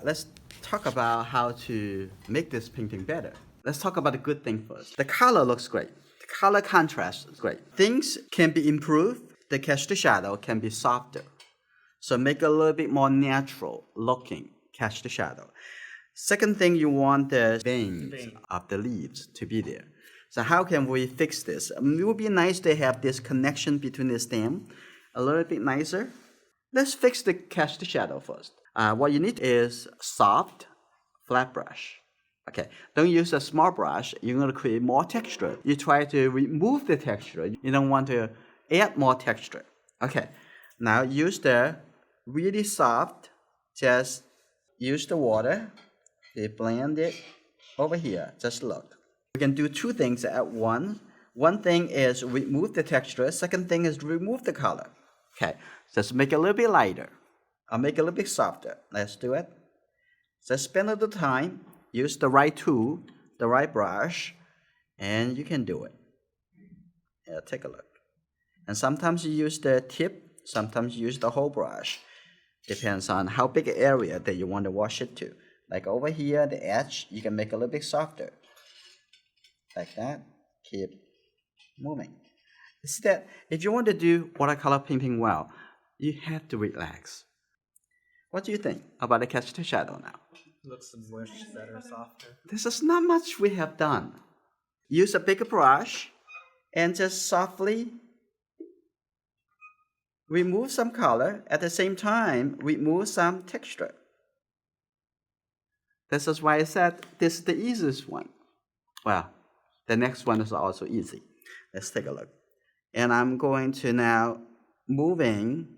let's talk about how to make this painting better. Let's talk about the good thing first. The color looks great. The color contrast is great. Things can be improved. The cast shadow can be softer. So make it a little bit more natural looking cast shadow. Second thing, you want the veins of the leaves to be there. So how can we fix this? It would be nice to have this connection between the stem a little bit nicer. Let's fix the cast shadow first. What you need is soft, flat brush. Okay, don't use a small brush. You're going to create more texture. You try to remove the texture. You don't want to add more texture. Okay, now use the really soft, just use the water. You blend it over here. Just look. We can do two things at once. One thing is remove the texture. Second thing is remove the color. Okay, just make it a little bit lighter. I'll make it a little bit softer. Let's do it. Just spend a little time. Use the right tool, the right brush, and you can do it. Yeah, take a look. And sometimes you use the tip. Sometimes you use the whole brush. Depends on how big an area that you want to wash it to. Like over here, the edge, you can make a little bit softer. Like that. Keep moving. See that if you want to do watercolor painting well, you have to relax. What do you think about the cast shadow now? Looks much better, softer. This is not much we have done. Use a bigger brush and just softly remove some color. At the same time, remove some texture. This is why I said this is the easiest one. Well, the next one is also easy. Let's take a look. And I'm going to now moving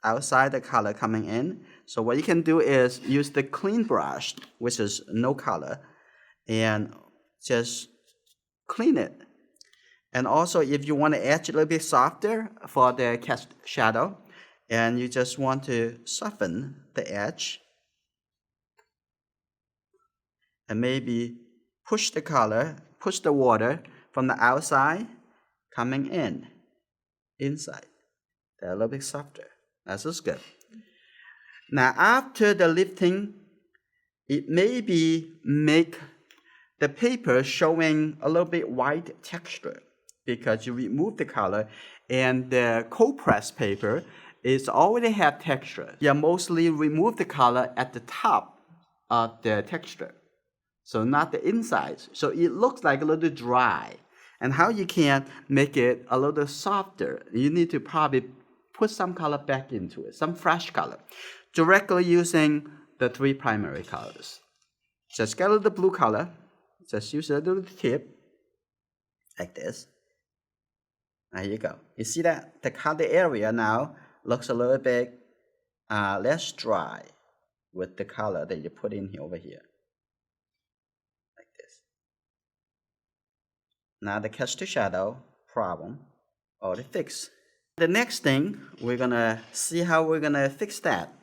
outside the color coming in. So what you can do is use the clean brush, which is no color, and just clean it. And also if you want to edge a little bit softer for the cast shadow, and you just want to soften the edge, and maybe push the color, push the water from the outside coming in, inside. They're a little bit softer. That's just good. Now after the lifting, it maybe make the paper showing a little bit white texture because you remove the color, and the cold press paper is already have texture. You mostly remove the color at the top of the texture. So not the inside. So it looks like a little dry. And how you can make it a little softer, you need to probably put some color back into it, some fresh color, directly using the three primary colors. Just get a little blue color, just use a little tip, like this. There you go. You see that? The color area now looks a little bit less dry with the color that you put in here over here. Now the cast shadow problem already fixed. The next thing, we're gonna see how we're gonna fix that.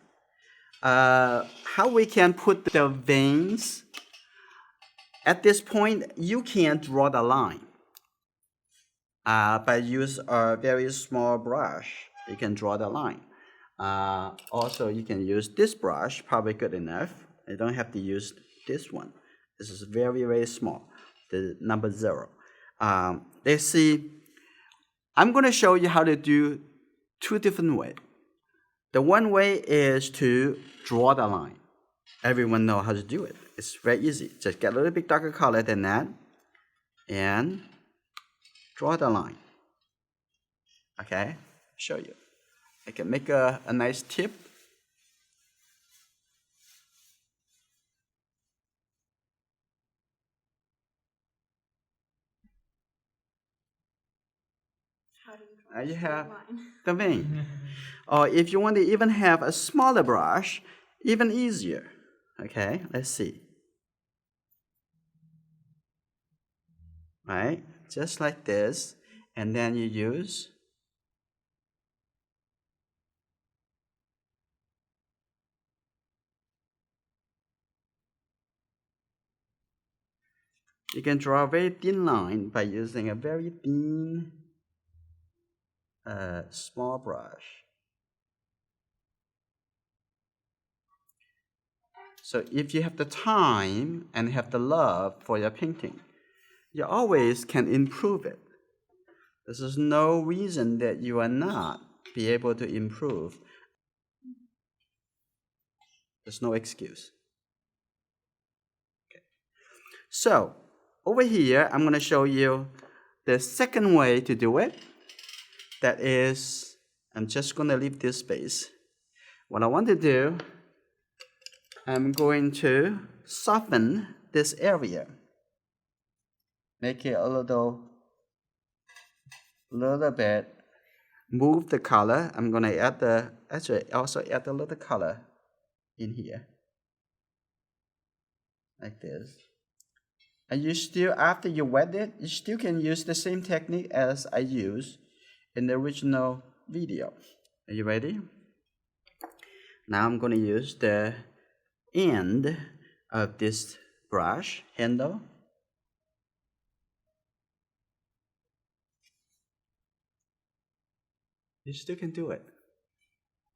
How we can put the veins. At this point, you can draw the line. By use a very small brush, you can draw the line. Also, you can use this brush, probably good enough. You don't have to use this one. This is very, very small, the number 0. Let's see, I'm going to show you how to do two different ways. The one way is to draw the line. Everyone knows how to do it. It's very easy. Just get a little bit darker color than that and draw the line. Okay, show you. I can make a nice tip. You have the vein. Or if you want to even have a smaller brush, even easier. Okay, let's see. Right, just like this, and then you use you can draw a very thin line by using a very thin small brush. So if you have the time and have the love for your painting, you always can improve it. There's no reason that you are not be able to improve. There's no excuse. Okay. So over here, I'm going to show you the second way to do it. That is, I'm just going to leave this space. What I want to do, I'm going to soften this area. Make it a little bit. Move the color. I'm going to add also add a little color in here. Like this. And you still, after you wet it, you still can use the same technique as I used in the original video. Are you ready? Now I'm going to use the end of this brush handle. You still can do it.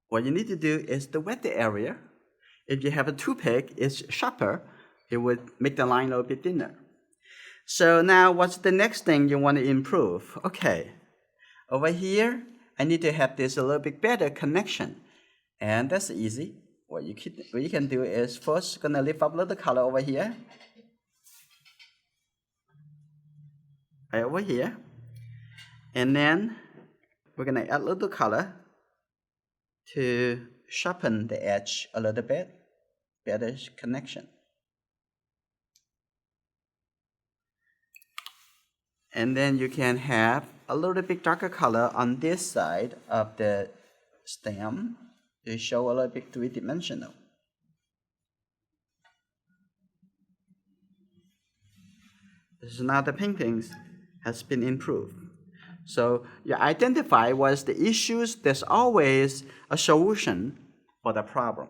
What you need to do is to wet the area. If you have a toothpick, it's sharper. It would make the line a little bit thinner. So now what's the next thing you want to improve? Okay, over here, I need to have this a little bit better connection. And that's easy. What you can do is first gonna lift up a little color over here. Right over here. And then we're gonna add a little color to sharpen the edge a little bit. Better connection. And then you can have a little bit darker color on this side of the stem to show a little bit three-dimensional. So now the paintings has been improved. So you identify what's the issues. There's always a solution for the problem.